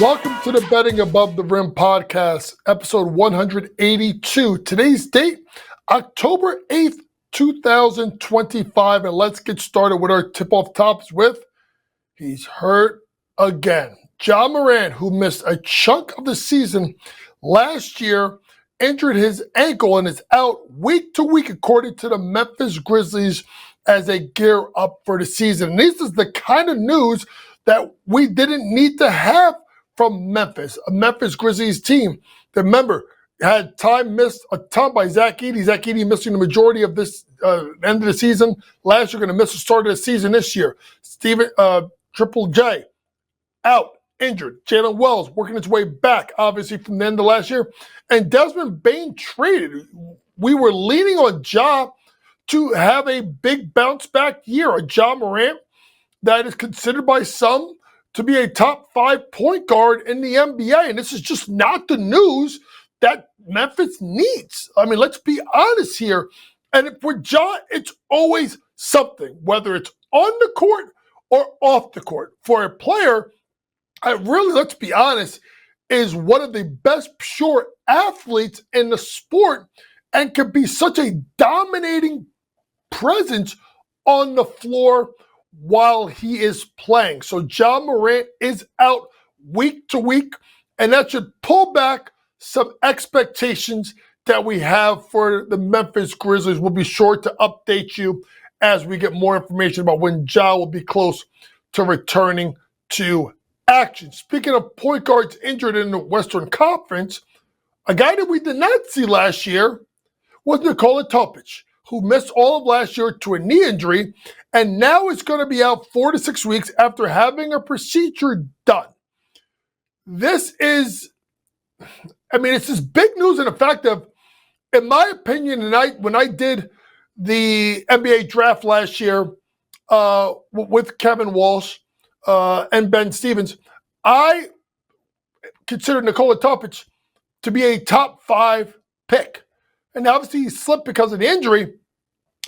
Welcome to the Betting Above the Rim podcast, episode 182. Today's date, October 8th, 2025. And let's get started with our tip-off tops with, he's hurt again. Ja Morant, who missed a chunk of the season last year, injured his ankle and is out week to week, according to the Memphis Grizzlies, as they gear up for the season. And this is the kind of news that we didn't need to have from Memphis, a Memphis Grizzlies team that, remember, had time missed a ton by Zach Edey. Zach Edey missing the majority of this end of the season. Last year, going to miss the start of the season this year. Triple J, out, injured. Jalen Wells working its way back, obviously, from the end of last year. And Desmond Bane traded. We were leaning on Ja to have a big bounce back year. A Ja Morant that is considered by some to be a top 5 point guard in the NBA. And this is just not the news that Memphis needs. I mean, let's be honest here. And for Ja, it's always something, whether it's on the court or off the court. For a player, let's be honest, is one of the best pure athletes in the sport and can be such a dominating presence on the floor while he is playing. So Ja Morant is out week to week, and that should pull back some expectations that we have for the Memphis Grizzlies. We'll be sure to update you as we get more information about when Ja will be close to returning to action. Speaking of point guards injured in the Western Conference, a guy that we did not see last year was Nikola Topic, who missed all of last year to a knee injury, and now is going to be out 4 to 6 weeks after having a procedure done. This is, it's this big news in the fact of, in my opinion, when I did the NBA draft last year with Kevin Walsh and Ben Stevens, I considered Nikola Topic to be a top 5 pick. And obviously he slipped because of the injury,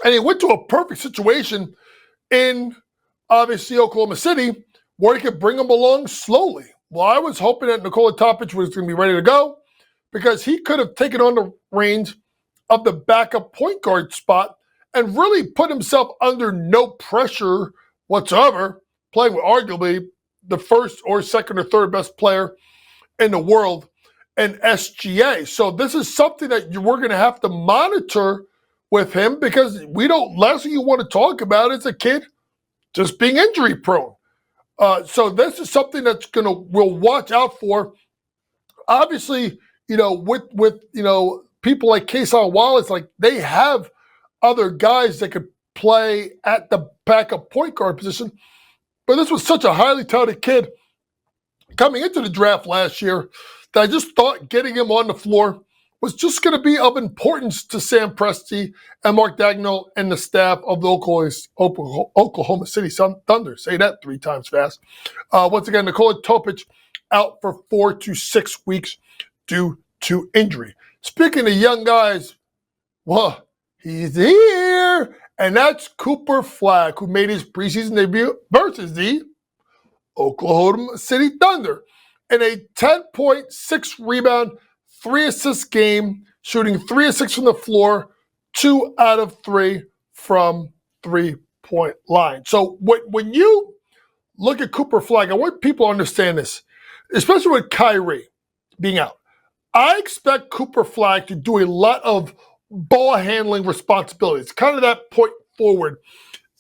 and he went to a perfect situation in, obviously, Oklahoma City, where he could bring him along slowly. Well, I was hoping that Nikola Topic was going to be ready to go because he could have taken on the reins of the backup point guard spot and really put himself under no pressure whatsoever, playing with arguably the first or second or third best player in the world in SGA. So this is something that we're going to have to monitor with him, because last thing you want to talk about is a kid just being injury prone. So this is something that's we'll watch out for. Obviously, with people like Kason Wallace, like, they have other guys that could play at the backup point guard position. But this was such a highly touted kid coming into the draft last year that I just thought getting him on the floor was just going to be of importance to Sam Presti and Mark Dagnall and the staff of the Oklahoma City Thunder. Say that 3 times fast. Once again, Nikola Topic out for 4 to 6 weeks due to injury. Speaking of young guys, well, he's here, and that's Cooper Flagg, who made his preseason debut versus the Oklahoma City Thunder in a 10.6 rebound, 3 assist game, shooting 3 of 6 from the floor, 2 out of 3 from 3-point line. So when you look at Cooper Flagg, I want people to understand this, especially with Kyrie being out. I expect Cooper Flagg to do a lot of ball handling responsibilities, kind of that point forward,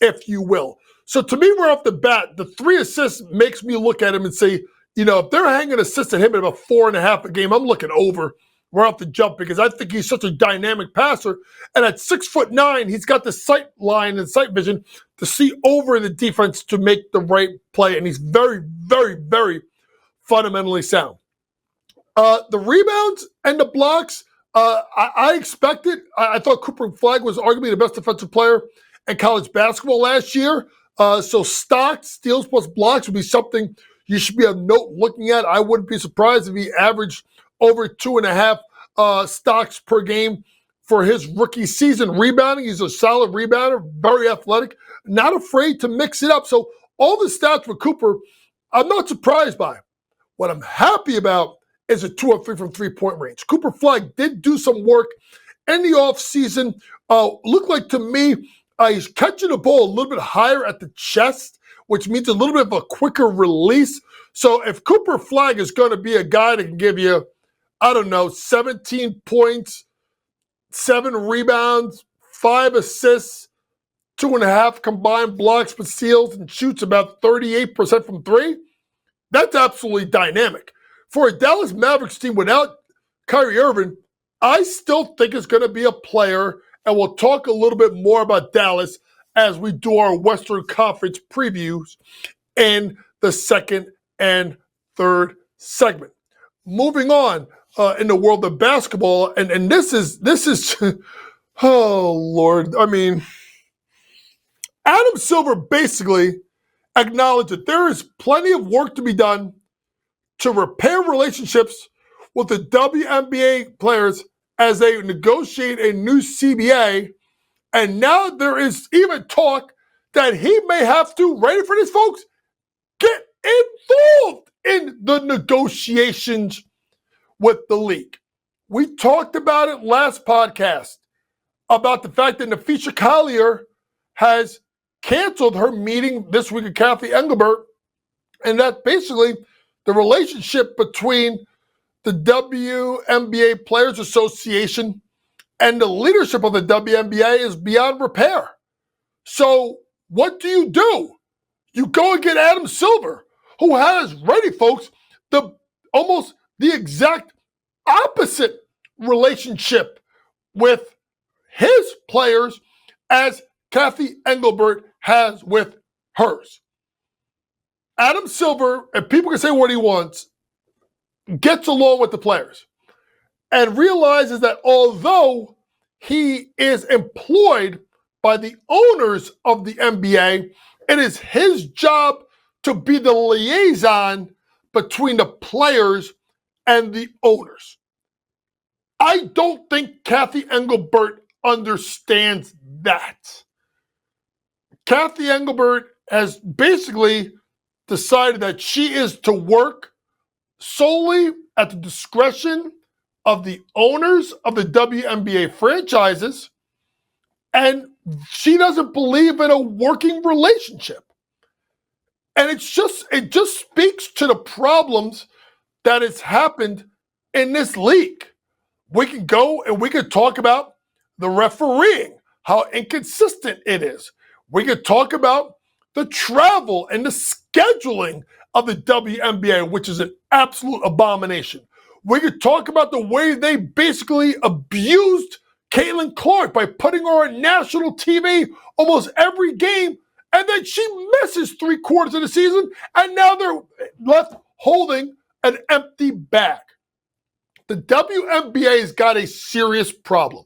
if you will. So to me, right off the bat, the 3 assists makes me look at him and say, if they're hanging assists at him at about 4.5 a game, I'm looking over right off the jump, because I think he's such a dynamic passer. And at 6'9", he's got the sight line and sight vision to see over the defense to make the right play. And he's very, very, very fundamentally sound. The rebounds and the blocks, I expected. I thought Cooper Flagg was arguably the best defensive player in college basketball last year. So stocks, steals plus blocks would be something you should be a note looking at. I wouldn't be surprised if he averaged over 2.5 stocks per game for his rookie season. Rebounding, he's a solid rebounder, very athletic, not afraid to mix it up. So all the stats with Cooper, I'm not surprised by. What I'm happy about is a 2 of 3 from three-point range. Cooper Flagg did do some work in the offseason. Looked like to me he's catching the ball a little bit higher at the chest, which means a little bit of a quicker release. So if Cooper Flagg is going to be a guy that can give you, 17 points, 7 rebounds, 5 assists, 2.5 combined blocks but steals, and shoots about 38% from three, that's absolutely dynamic. For a Dallas Mavericks team without Kyrie Irving, I still think it's going to be a player, and we'll talk a little bit more about Dallas as we do our Western Conference previews in the second and third segment. Moving on in the world of basketball, and this is oh Lord, Adam Silver basically acknowledged that there is plenty of work to be done to repair relationships with the WNBA players as they negotiate a new CBA. And now there is even talk that he may have to, ready for this, folks, get involved in the negotiations with the league. We talked about it last podcast about the fact that Nafisha Collier has canceled her meeting this week with Kathy Engelbert, and that basically the relationship between the WNBA Players Association and the leadership of the WNBA is beyond repair. So what do? You go and get Adam Silver, who has, ready folks, almost the exact opposite relationship with his players as Kathy Engelbert has with hers. Adam Silver, and people can say what he wants, gets along with the players and realizes that although he is employed by the owners of the NBA, it is his job to be the liaison between the players and the owners. I don't think Kathy Engelbert understands that. Kathy Engelbert has basically decided that she is to work solely at the discretion of the owners of the WNBA franchises, and she doesn't believe in a working relationship. And it just speaks to the problems that has happened in this league. We can go and we could talk about the refereeing, how inconsistent it is. We could talk about the travel and the scheduling of the WNBA, which is an absolute abomination. We could talk about the way they basically abused Caitlin Clark by putting her on national TV almost every game, and then she misses 3/4 of the season, and now they're left holding an empty bag. The WNBA's got a serious problem.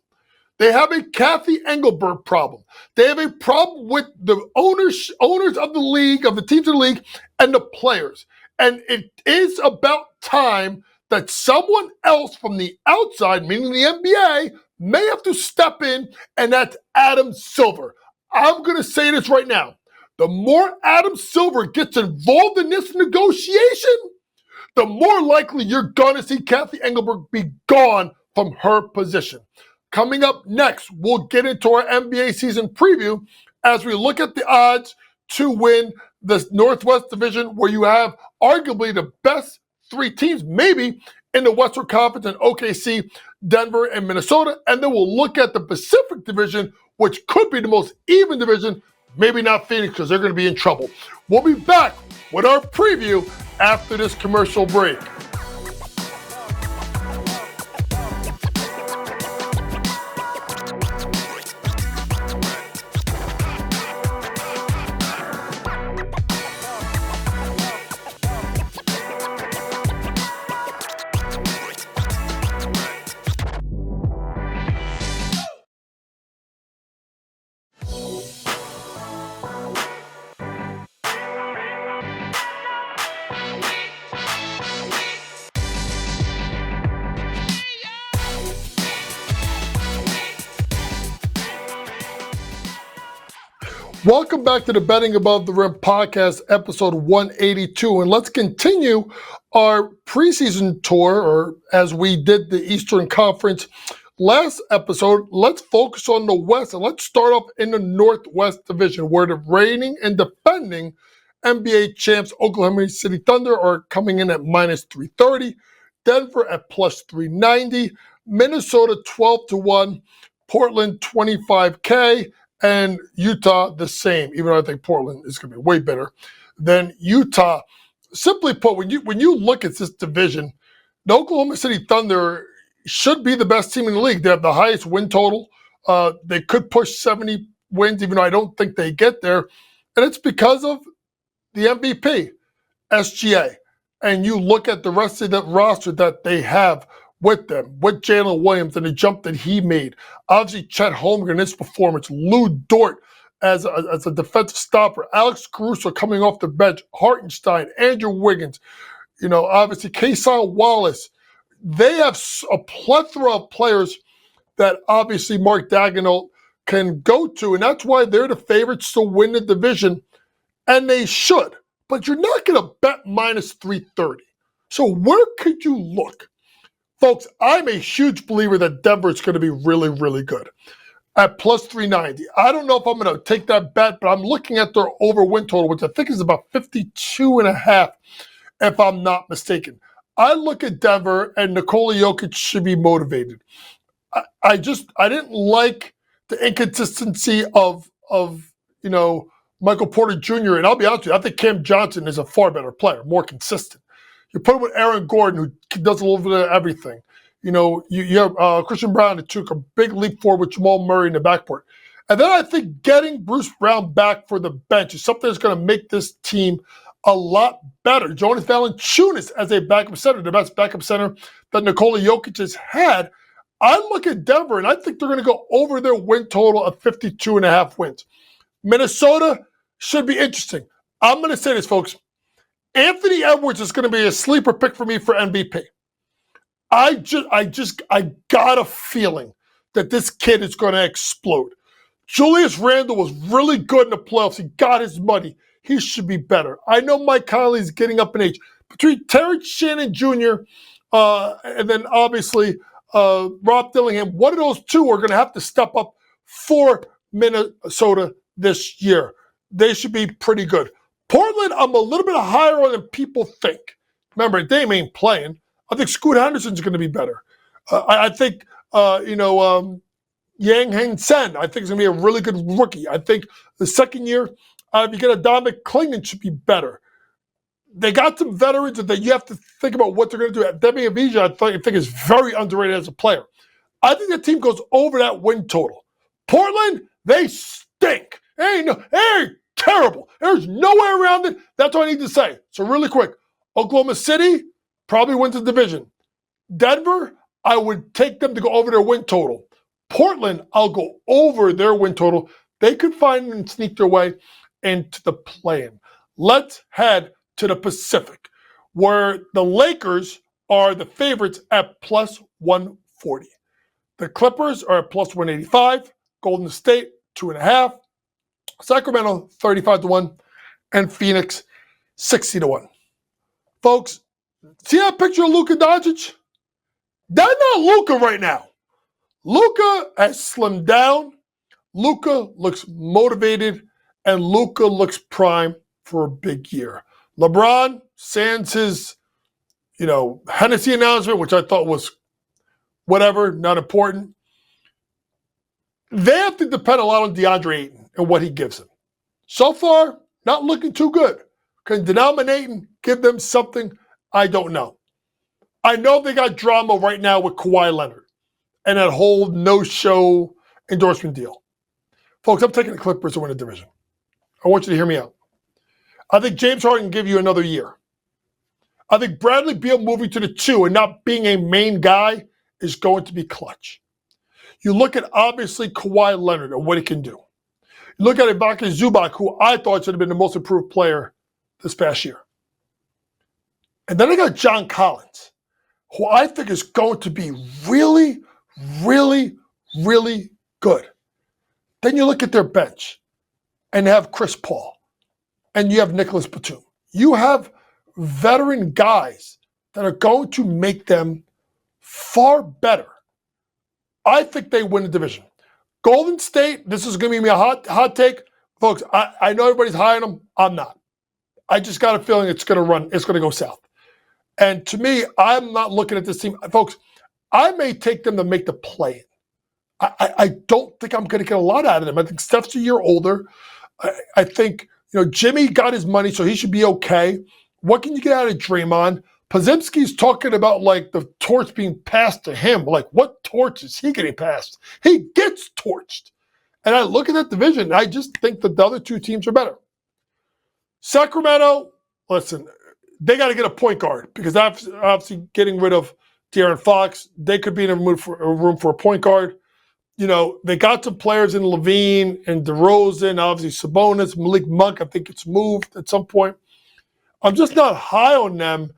They have a Kathy Engelbert problem. They have a problem with the owners of the league, of the teams in the league, and the players. And it is about time that someone else from the outside, meaning the NBA, may have to step in, and that's Adam Silver. I'm going to say this right now. The more Adam Silver gets involved in this negotiation, the more likely you're going to see Kathy Engelbert be gone from her position. Coming up next, we'll get into our NBA season preview as we look at the odds to win the Northwest Division, where you have arguably the best 3 teams, maybe, in the Western Conference, and OKC, Denver, and Minnesota. And then we'll look at the Pacific Division, which could be the most even division, maybe not Phoenix, because they're going to be in trouble. We'll be back with our preview after this commercial break. Welcome back to the Betting Above the Rim podcast, episode 182. And let's continue our preseason tour, or as we did the Eastern Conference last episode, let's focus on the West. And let's start off in the Northwest Division, where the reigning and defending NBA champs Oklahoma City Thunder are coming in at minus 330, Denver at plus 390, Minnesota 12-1, Portland 25K, and Utah the same, even though I think Portland is going to be way better than Utah. Simply put, when you look at this division, the Oklahoma City Thunder should be the best team in the league. They have the highest win total. They could push 70 wins, even though I don't think they get there. And it's because of the MVP, SGA. And you look at the rest of the roster that they have with them, with Jalen Williams and the jump that he made. Obviously, Chet Holmgren, his performance. Lou Dort as a defensive stopper. Alex Caruso coming off the bench. Hartenstein, Andrew Wiggins. Obviously, Kason Wallace. They have a plethora of players that obviously Mark Daigneault can go to, and that's why they're the favorites to win the division, and they should. But you're not going to bet minus 330. So where could you look? Folks, I'm a huge believer that Denver is going to be really, really good at plus 390. I don't know if I'm going to take that bet, but I'm looking at their over win total, which I think is about 52.5, if I'm not mistaken. I look at Denver, and Nikola Jokic should be motivated. I didn't like the inconsistency of Michael Porter Jr., and I'll be honest with you, I think Cam Johnson is a far better player, more consistent. You put him with Aaron Gordon, who does a little bit of everything. You have Christian Brown that took a big leap forward with Jamal Murray in the backcourt. And then I think getting Bruce Brown back for the bench is something that's going to make this team a lot better. Jonas Valanciunas as a backup center, the best backup center that Nikola Jokic has had. I look at Denver, and I think they're going to go over their win total of 52.5 wins. Minnesota should be interesting. I'm going to say this, folks. Anthony Edwards is going to be a sleeper pick for me for MVP. I got a feeling that this kid is going to explode. Julius Randle was really good in the playoffs. He got his money. He should be better. I know Mike Conley is getting up in age. Between Terry Shannon Jr. And then obviously Rob Dillingham, one of those two are going to have to step up for Minnesota this year. They should be pretty good. Portland, I'm a little bit higher on than people think. Remember, Dame ain't playing. I think Scoot Henderson's going to be better. I think, Yang Heng Sen, I think is going to be a really good rookie. I think the second year, if you get a Dominic Klingman, should be better. They got some veterans that you have to think about what they're going to do. Demi Avdija, I think is very underrated as a player. I think the team goes over that win total. Portland, they stink. Hey, terrible. There's no way around it. That's all I need to say. So really quick, Oklahoma City probably wins the division. Denver, I would take them to go over their win total. Portland, I'll go over their win total. They could find and sneak their way into the play-in. Let's head to the Pacific, where the Lakers are the favorites at plus 140. The Clippers are at plus 185. Golden State, 2.5. Sacramento, 35-1. And Phoenix, 60-1. Folks, see that picture of Luka Doncic? That's not Luka right now. Luka has slimmed down. Luka looks motivated. And Luka looks prime for a big year. LeBron, sans his, Hennessy announcement, which I thought was whatever, not important. They have to depend a lot on DeAndre Ayton and what he gives them. So far, not looking too good. Can denominate and give them something? I don't know. I know they got drama right now with Kawhi Leonard and that whole no-show endorsement deal. Folks, I'm taking the Clippers to win the division. I want you to hear me out. I think James Harden can give you another year. I think Bradley Beal moving to the 2 and not being a main guy is going to be clutch. You look at, obviously, Kawhi Leonard and what he can do. You look at Ibaka Zubac, who I thought should have been the most improved player this past year. And then I got John Collins, who I think is going to be really, really, really good. Then you look at their bench. and have Chris Paul, and you have Nicholas Batum. You have veteran guys that are going to make them far better. I think they win the division. Golden State, this is going to be a hot take. Folks, I know everybody's high on them. I'm not. I just got a feeling it's going to go south. And to me, I'm not looking at this team. Folks, I may take them to make the play-in. I don't think I'm going to get a lot out of them. I think Steph's a year older. I think Jimmy got his money, so he should be okay. What can you get out of Draymond? Podziemski's talking about like the torch being passed to him. Like, what torch is he getting passed? He gets torched. And I look at that division, and I just think that the other two teams are better. Sacramento, listen, they got to get a point guard because obviously getting rid of De'Aaron Fox, they could be in a room for a point guard. They got some players in Levine and DeRozan, obviously Sabonis, Malik Monk, I think it's moved at some point. I'm just not high on them,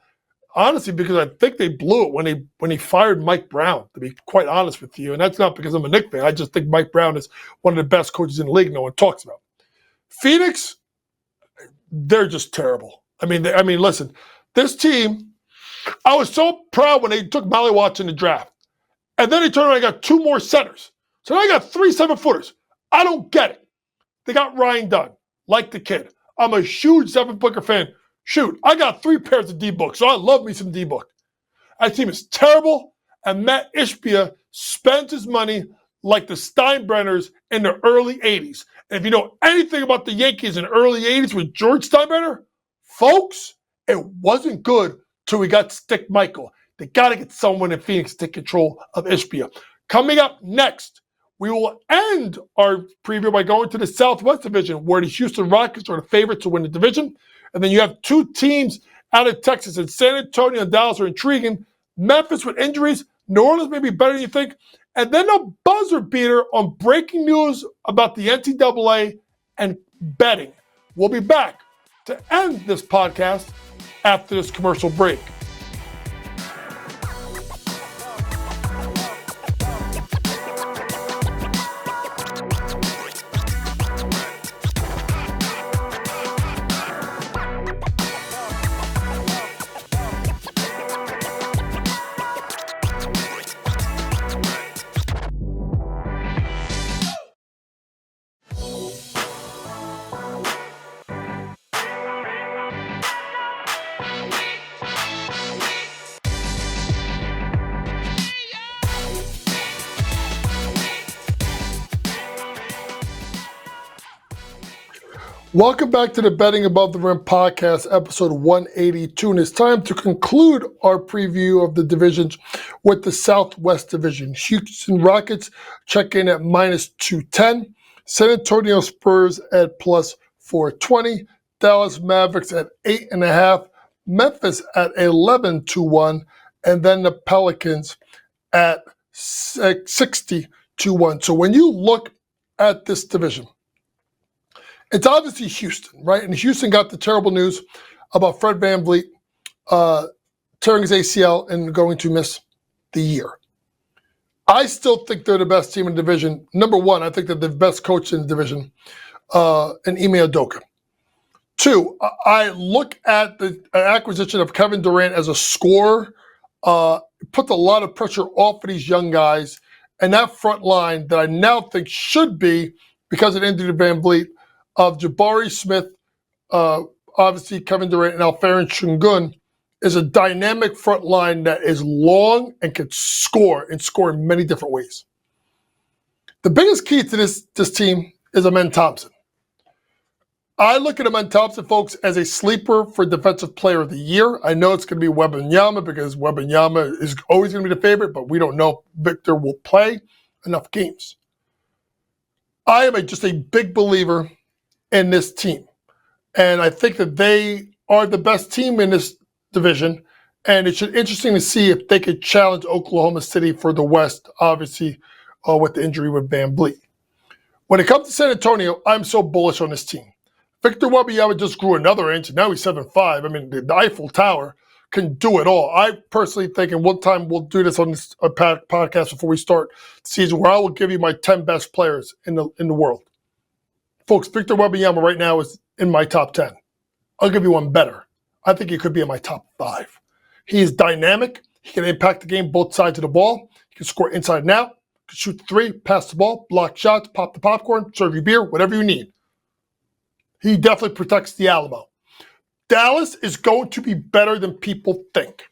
honestly, because I think they blew it when he fired Mike Brown, to be quite honest with you. And that's not because I'm a Knicks fan. I just think Mike Brown is one of the best coaches in the league no one talks about. Phoenix, they're just terrible. I mean, listen, this team, I was so proud when they took Molly Watts in the draft. And then he turned around and got two more centers. So now I got 3 7-footers. I don't get it. They got Ryan Dunn, like the kid. I'm a huge Devin Booker fan. Shoot, I got 3 pairs of D-Book, so I love me some D-Book. That team is terrible, and Matt Ishbia spends his money like the Steinbrenners in the early 80s. And if you know anything about the Yankees in the early 80s with George Steinbrenner, folks, it wasn't good till we got Stick Michael. They got to get someone in Phoenix to take control of Ishbia. Coming up next, we will end our preview by going to the Southwest Division, where the Houston Rockets are the favorites to win the division. And then you have 2 teams out of Texas, and San Antonio and Dallas are intriguing. Memphis with injuries. New Orleans may be better than you think. And then a buzzer beater on breaking news about the NCAA and betting. We'll be back to end this podcast after this commercial break. Welcome back to the Betting Above the Rim podcast, episode 182. And it's time to conclude our preview of the divisions with the Southwest Division. Houston Rockets check in at -210. San Antonio Spurs at +420. Dallas Mavericks at 8.5. Memphis at 11-1. And then the Pelicans at 60-1. So when you look at this division, it's obviously Houston, right? And Houston got the terrible news about Fred VanVleet tearing his ACL and going to miss the year. I still think they're the best team in the division. Number one, I think they're the best coach in the division, and Ime Udoka. 2, I look at the acquisition of Kevin Durant as a scorer. Puts a lot of pressure off of these young guys. And that front line that I now think should be, because it ended VanVleet, of Jabari Smith, obviously Kevin Durant, and Alperen Şengün, is a dynamic front line that is long and can score in many different ways. The biggest key to this team is Amen Thompson. I look at Amen Thompson, folks, as a sleeper for Defensive Player of the Year. I know it's going to be Wembanyama because Wembanyama is always going to be the favorite, but we don't know if Victor will play enough games. I am just a big believer in this team. And I think that they are the best team in this division. And it should be interesting to see if they could challenge Oklahoma City for the West, obviously, with the injury with VanVleet. When it comes to San Antonio, I'm so bullish on this team. Victor Wembanyama just grew another inch, and now he's 7'5". I mean, the Eiffel Tower can do it all. I personally think, and one time we'll do this on this podcast before we start the season, where I will give you my 10 best players in the world. Folks, Victor Wembanyama right now is in my top 10. I'll give you one better. I think he could be in my top 5. He is dynamic. He can impact the game both sides of the ball. He can score inside and out. He can shoot the 3, pass the ball, block shots, pop the popcorn, serve you beer, whatever you need. He definitely protects the Alamo. Dallas is going to be better than people think.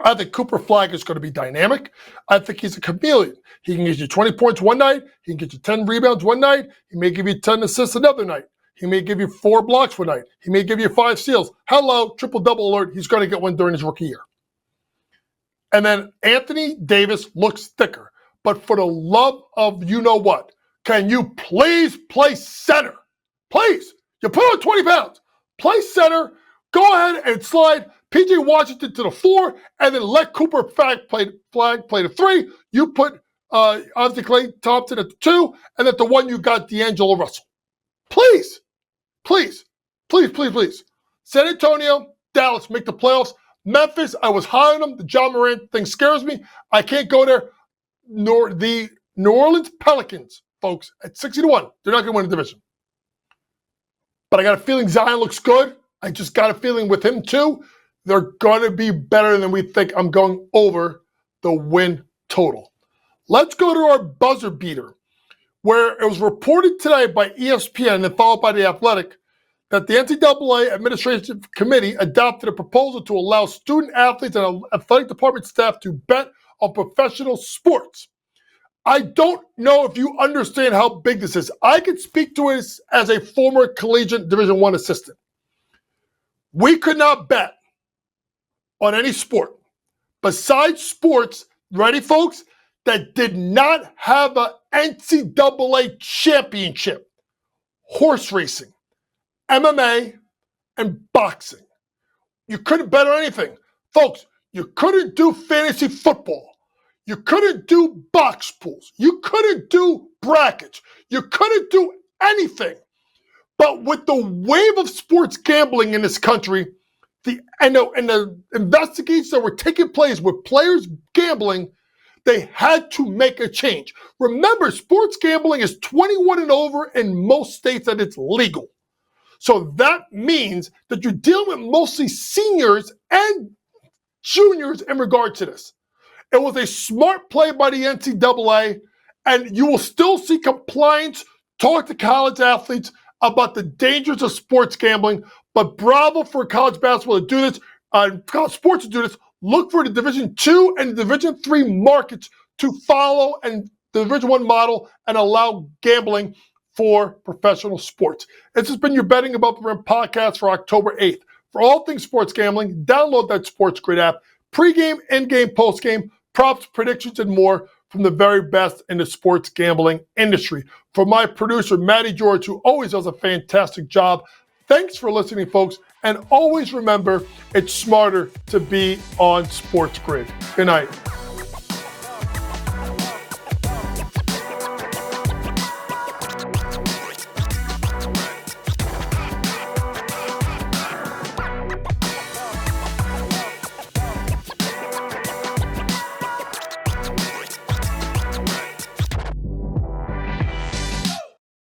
I think Cooper Flagg is going to be dynamic. I think he's a chameleon. He can get you 20 points one night. He can get you 10 rebounds one night. He may give you 10 assists another night. He may give you 4 blocks one night. He may give you 5 steals. Hello, triple-double alert. He's going to get one during his rookie year. And then Anthony Davis looks thicker. But for the love of you-know-what, can you please play center? Please. You put on 20 pounds. Play center. Go ahead and slide P.J. Washington to the 4, and then let Cooper Flagg play the 3. You put obviously Klay Thompson at the 2, and at the 1 you got D'Angelo Russell. Please, please, please, please, please. San Antonio, Dallas make the playoffs. Memphis, I was high on them. The Ja Morant thing scares me. I can't go there. Nor the New Orleans Pelicans, folks, at 60-1, they're not going to win the division. But I got a feeling Zion looks good. I just got a feeling with him too, they're going to be better than we think. I'm going over the win total. Let's go to our buzzer beater, where it was reported today by ESPN and followed by The Athletic that the NCAA Administrative Committee adopted a proposal to allow student athletes and athletic department staff to bet on professional sports. I don't know if you understand how big this is. I can speak to it as a former collegiate Division I assistant. We could not bet on any sport besides sports, ready folks, that did not have an NCAA championship. Horse racing, MMA, and boxing. You couldn't bet on anything. Folks, you couldn't do fantasy football. You couldn't do box pools. You couldn't do brackets. You couldn't do anything. But with the wave of sports gambling in this country, the investigations that were taking place with players gambling, they had to make a change. Remember, sports gambling is 21 and over in most states that it's legal. So that means that you're dealing with mostly seniors and juniors in regard to this. It was a smart play by the NCAA, and you will still see compliance. Talk to college athletes about the dangers of sports gambling, but bravo for college basketball to do this, college sports to do this. Look for the Division II and Division III markets to follow and the Division I model and allow gambling for professional sports. This has been your Betting Above the Rim podcast for October 8th. For all things sports gambling, download that Sports Grid app. Pre-game, in-game, post-game, props, predictions, and more from the very best in the sports gambling industry. For my producer, Matty George, who always does a fantastic job, thanks for listening, folks. And always remember, it's smarter to be on Sports Grid. Good night.